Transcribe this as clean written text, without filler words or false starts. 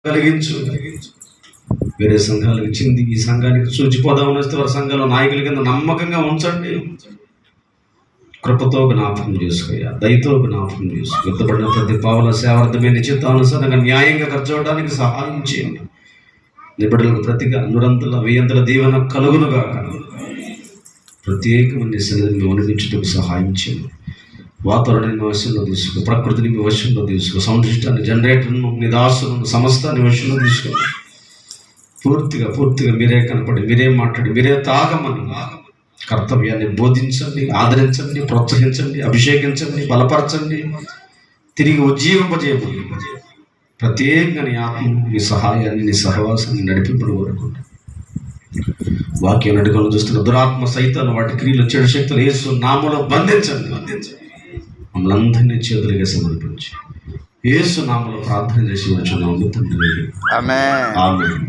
కలిగించు. వేరే సంఘాలకు ఇచ్చింది ఈ సంఘానికి సూచిపోదామని వస్తే వారి సంఘాల నాయకుల కింద నమ్మకంగా ఉంచండి. కృపతో జ్ఞాపకం చేసుకోయా, దయతో జ్ఞాపకం చేసుకో. ఎత్తబడిన ప్రతి పావుల సేవార్థమైన చిత్తానుసారంగా న్యాయంగా ఖర్చు అవడానికి సహాయం చేయండి. నిబడులకు ప్రతిగా నురంతుల వెయ్యంతుల దీవెన కలుగునుగా. ప్రత్యేకమైన సన్నిధిని అనిపించడానికి సహాయం చేయండి. వాతావరణాన్ని మీ వశంలో తీసుకో, ప్రకృతిని మీ వశంలో తీసుకో, సందృష్టాన్ని, జనరేటర్ను, మీ దాసులను, సమస్తాన్ని వశంలో తీసుకోండి. పూర్తిగా మీరే కనపడి, మీరే మాట్లాడి, మీరే తాగమని కర్తవ్యాన్ని బోధించండి, ఆదరించండి, ప్రోత్సహించండి, అభిషేకించండి, బలపరచండి, తిరిగి ఉజ్జీవింపజేయమని ప్రత్యేకంగా నీ ఆత్మ, నీ సహాయాన్ని, నీ సహవాసాన్ని నడిపింపడం కోరుకోండి. వాక్యం నడుకొని చూస్తున్న దురాత్మ సైతాన్ని, వాటి క్రియలు, చెడు శక్తులు యేసు నామములో బంధించండి. మమ్మల్ని అందరినీ చేతులుగా సమర్పించి యేసు నామములో ప్రార్థన చేసి వచ్చున్నాము తండ్రి. ఆమేన్.